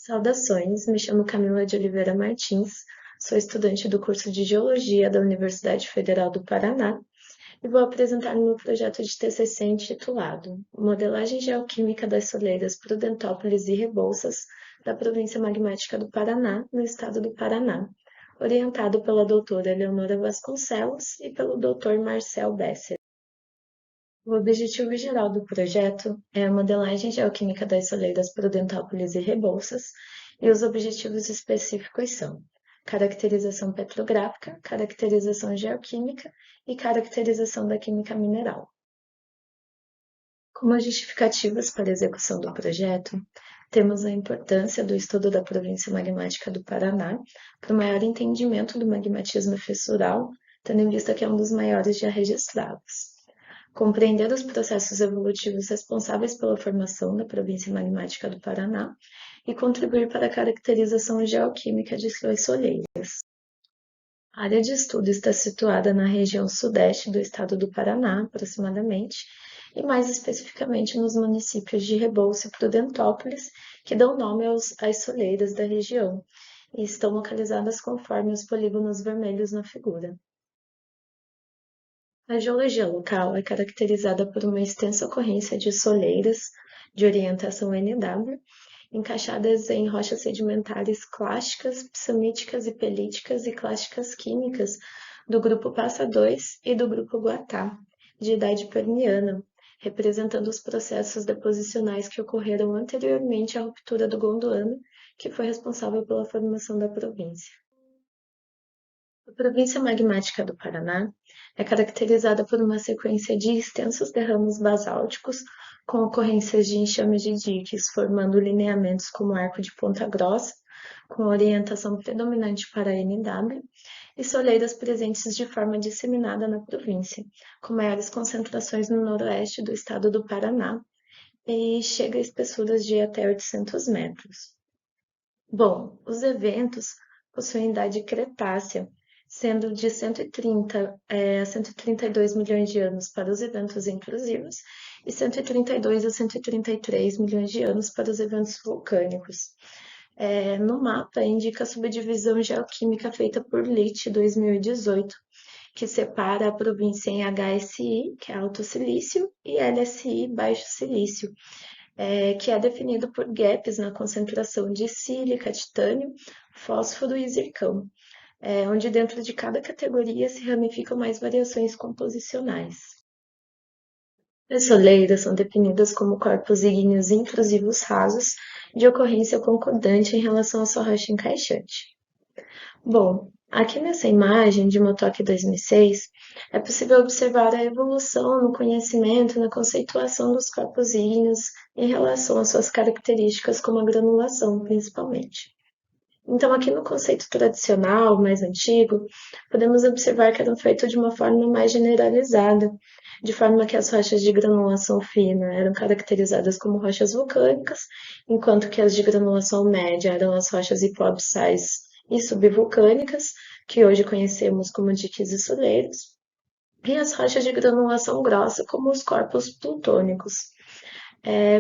Saudações, me chamo Camila de Oliveira Martins, sou estudante do curso de Geologia da Universidade Federal do Paraná e vou apresentar meu projeto de TCC intitulado Modelagem Geoquímica das Soleiras Prudentópolis e Rebouças da Província Magmática do Paraná, no estado do Paraná, orientado pela doutora Eleonora Vasconcelos e pelo doutor Marcel Besser. O objetivo geral do projeto é a modelagem geoquímica das soleiras Prudentópolis e Rebouças, e os objetivos específicos são caracterização petrográfica, caracterização geoquímica e caracterização da química mineral. Como justificativas para a execução do projeto, temos a importância do estudo da província magmática do Paraná para o maior entendimento do magmatismo fissural, tendo em vista que é um dos maiores já registrados. Compreender os processos evolutivos responsáveis pela formação da província magmática do Paraná e contribuir para a caracterização geoquímica de suas soleiras. A área de estudo está situada na região sudeste do estado do Paraná, aproximadamente, e mais especificamente nos municípios de Rebouça e Prudentópolis, que dão nome às soleiras da região, e estão localizadas conforme os polígonos vermelhos na figura. A geologia local é caracterizada por uma extensa ocorrência de soleiras de orientação NW, encaixadas em rochas sedimentares clásticas, psamíticas e pelíticas e clásticas químicas do grupo Passa II e do grupo Guatá, de idade permiana, representando os processos deposicionais que ocorreram anteriormente à ruptura do Gondwana, que foi responsável pela formação da província. A província magmática do Paraná é caracterizada por uma sequência de extensos derrames basálticos com ocorrências de enxames de diques, formando lineamentos como arco de Ponta Grossa, com orientação predominante para NW, e soleiras presentes de forma disseminada na província, com maiores concentrações no noroeste do estado do Paraná, e chega a espessuras de até 800 metros. Bom, os eventos possuem idade cretácea, sendo de 130 a 132 milhões de anos para os eventos intrusivos e 132 a 133 milhões de anos para os eventos vulcânicos. No mapa, indica a subdivisão geoquímica feita por LIT 2018, que separa a província em HSI, que é Alto Silício, e LSI, Baixo Silício, que é definido por gaps na concentração de sílica, titânio, fósforo e zircão, onde dentro de cada categoria se ramificam mais variações composicionais. As soleiras são definidas como corpos ígneos intrusivos rasos de ocorrência concordante em relação à sua rocha encaixante. Bom, aqui nessa imagem de Motoc 2006, é possível observar a evolução no conhecimento e na conceituação dos corpos ígneos em relação às suas características como a granulação, principalmente. Então, aqui no conceito tradicional, mais antigo, podemos observar que eram feitos de uma forma mais generalizada, de forma que as rochas de granulação fina eram caracterizadas como rochas vulcânicas, enquanto que as de granulação média eram as rochas hipoabissais e subvulcânicas, que hoje conhecemos como diques e soleiros, e as rochas de granulação grossa, como os corpos plutônicos.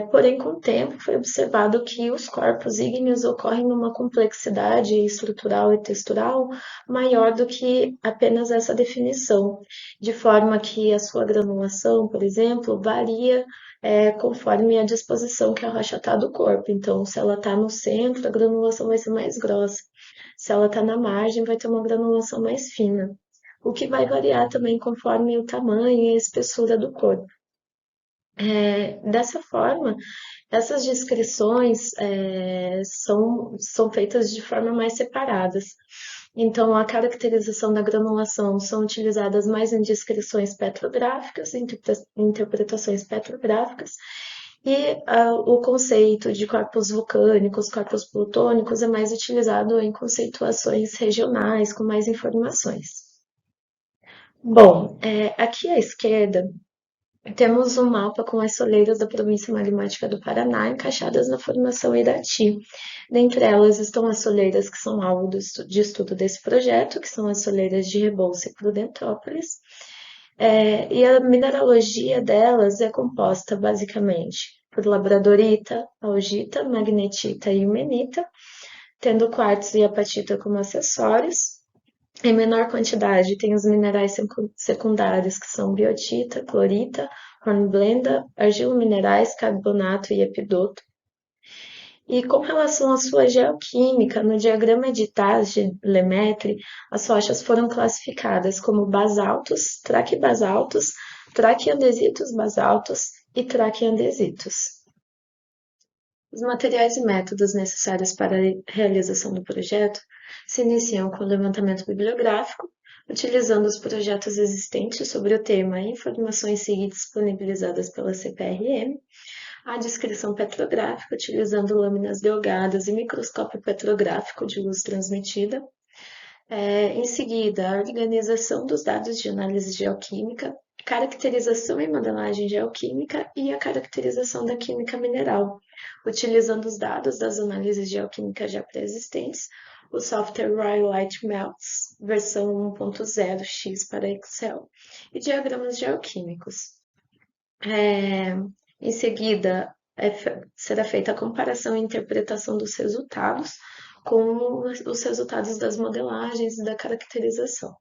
Porém, com o tempo, foi observado que os corpos ígneos ocorrem numa complexidade estrutural e textural maior do que apenas essa definição, de forma que a sua granulação, por exemplo, varia conforme a disposição que a rocha está do corpo. Então, se ela está no centro, a granulação vai ser mais grossa. Se ela está na margem, vai ter uma granulação mais fina, o que vai variar também conforme o tamanho e a espessura do corpo. Dessa forma, essas descrições são feitas de forma mais separadas. Então, a caracterização da granulação são utilizadas mais em descrições petrográficas, interpretações petrográficas, e o conceito de corpos vulcânicos, corpos plutônicos, é mais utilizado em conceituações regionais, com mais informações. Bom, aqui à esquerda, temos um mapa com as soleiras da província magmática do Paraná encaixadas na formação Irati. Dentre elas estão as soleiras que são alvo de estudo desse projeto, que são as soleiras de Rebouça e Prudentópolis. E a mineralogia delas é composta basicamente por labradorita, augita, magnetita e ilmenita, tendo quartzo e apatita como acessórios. Em menor quantidade, tem os minerais secundários, que são biotita, clorita, hornblenda, argilo-minerais, carbonato e epidoto. E com relação à sua geoquímica, no diagrama de Taz de Lemaitre, as rochas foram classificadas como basaltos, traquibasaltos, traquiandesitos basaltos e traquiandesitos. Os materiais e métodos necessários para a realização do projeto se iniciam com o levantamento bibliográfico, utilizando os projetos existentes sobre o tema e informações disponibilizadas pela CPRM, a descrição petrográfica, utilizando lâminas delgadas e microscópio petrográfico de luz transmitida. Em seguida, a organização dos dados de análise geoquímica, caracterização e modelagem geoquímica e a caracterização da química mineral, utilizando os dados das análises geoquímicas já pré-existentes, o software Rhyolite Melts, versão 1.0x para Excel, e diagramas geoquímicos. Em seguida, será feita a comparação e interpretação dos resultados com os resultados das modelagens e da caracterização.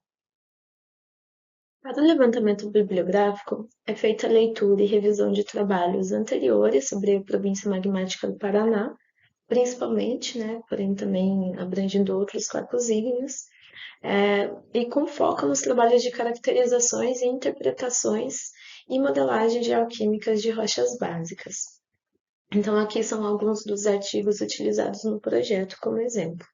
Para o levantamento bibliográfico, é feita a leitura e revisão de trabalhos anteriores sobre a província magmática do Paraná, principalmente, porém também abrangendo outros corpos ígneos, e com foco nos trabalhos de caracterizações e interpretações e modelagens geoquímicas de rochas básicas. Então, aqui são alguns dos artigos utilizados no projeto como exemplo.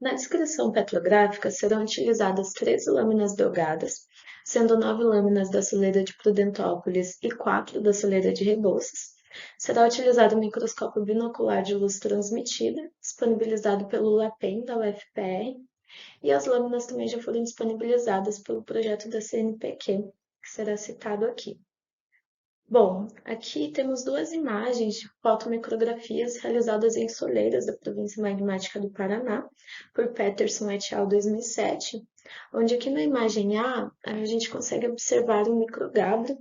Na descrição petrográfica serão utilizadas 13 lâminas delgadas, sendo 9 lâminas da soleira de Prudentópolis e 4 da soleira de Rebouças. Será utilizado o microscópio binocular de luz transmitida, disponibilizado pelo LAPEN da UFPR, e as lâminas também já foram disponibilizadas pelo projeto da CNPq, que será citado aqui. Bom, aqui temos duas imagens de fotomicrografias realizadas em soleiras da província magmática do Paraná, por Peterson et al. 2007, onde aqui na imagem a gente consegue observar um microgabro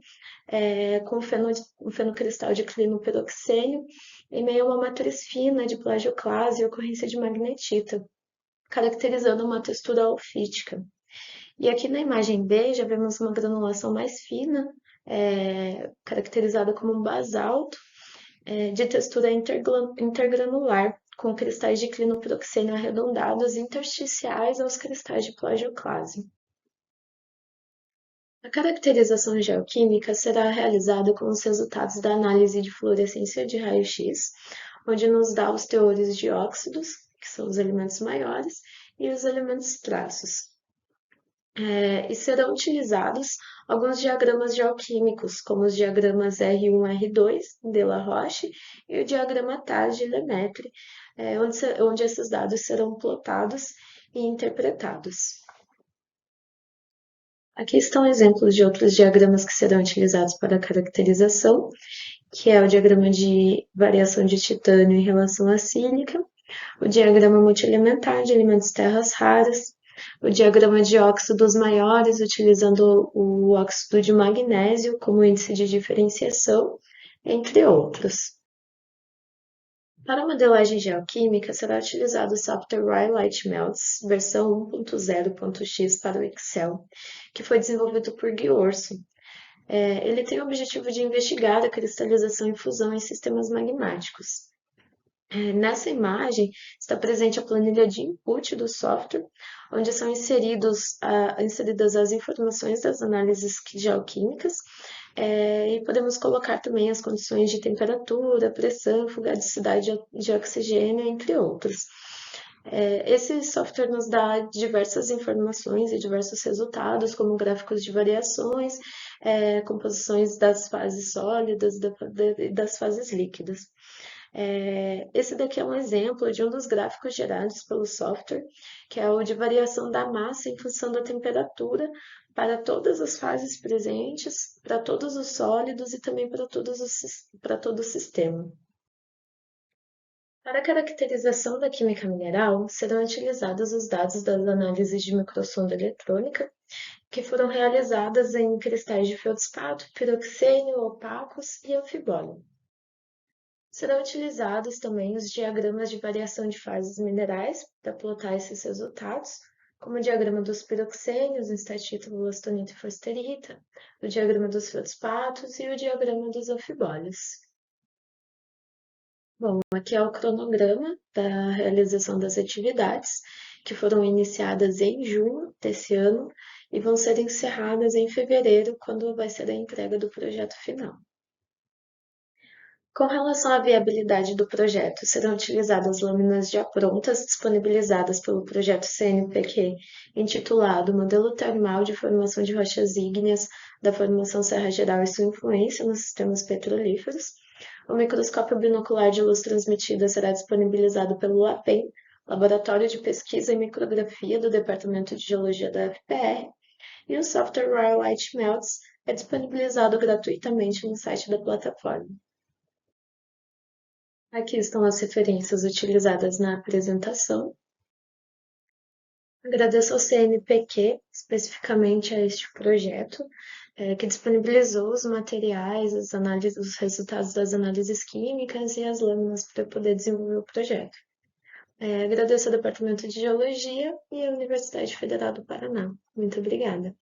com um fenocristal de clinoperoxênio em meio a uma matriz fina de plagioclase e ocorrência de magnetita, caracterizando uma textura alfítica. E aqui na imagem B já vemos uma granulação mais fina, caracterizada como um basalto, de textura intergranular, com cristais de clinopiroxênio arredondados intersticiais aos cristais de plagioclase. A caracterização geoquímica será realizada com os resultados da análise de fluorescência de raio-x, onde nos dá os teores de óxidos, que são os elementos maiores, e os elementos traços. E serão utilizados alguns diagramas geoquímicos, como os diagramas R1-R2 de La Roche e o diagrama TAS de Lemaitre, onde esses dados serão plotados e interpretados. Aqui estão exemplos de outros diagramas que serão utilizados para a caracterização, que é o diagrama de variação de titânio em relação à sílica, o diagrama multielementar de elementos terras raras, o diagrama de óxidos maiores, utilizando o óxido de magnésio como índice de diferenciação, entre outros. Para a modelagem geoquímica, será utilizado o software Rhyolite Melts, versão 1.0.x para o Excel, que foi desenvolvido por Gui Orso. Ele tem o objetivo de investigar a cristalização e fusão em sistemas magmáticos. Nessa imagem está presente a planilha de input do software, onde são inseridas as informações das análises geoquímicas, e podemos colocar também as condições de temperatura, pressão, fugadicidade de oxigênio, entre outros. Esse software nos dá diversas informações e diversos resultados, como gráficos de variações, composições das fases sólidas e das fases líquidas. Esse daqui é um exemplo de um dos gráficos gerados pelo software, que é o de variação da massa em função da temperatura para todas as fases presentes, para todos os sólidos e também para todo o sistema. Para a caracterização da química mineral, serão utilizados os dados das análises de microsonda eletrônica, que foram realizadas em cristais de feldspato, piroxênio, opacos e anfibólio. Serão utilizados também os diagramas de variação de fases minerais para plotar esses resultados, como o diagrama dos piroxênios, estatita, wollastonita e forsterita, o diagrama dos feldspatos e o diagrama dos anfibólios. Bom, aqui é o cronograma da realização das atividades, que foram iniciadas em junho desse ano e vão ser encerradas em fevereiro, quando vai ser a entrega do projeto final. Com relação à viabilidade do projeto, serão utilizadas lâminas já prontas disponibilizadas pelo projeto CNPq, intitulado Modelo Termal de Formação de Rochas Ígneas da Formação Serra Geral e sua influência nos sistemas petrolíferos. O microscópio binocular de luz transmitida será disponibilizado pelo LAPEN, Laboratório de Pesquisa em Micrografia do Departamento de Geologia da UFPR, e o software Royal Light Melts é disponibilizado gratuitamente no site da plataforma. Aqui estão as referências utilizadas na apresentação. Agradeço ao CNPq, especificamente a este projeto, que disponibilizou os materiais, as análises, os resultados das análises químicas e as lâminas para poder desenvolver o projeto. Agradeço ao Departamento de Geologia e à Universidade Federal do Paraná. Muito obrigada.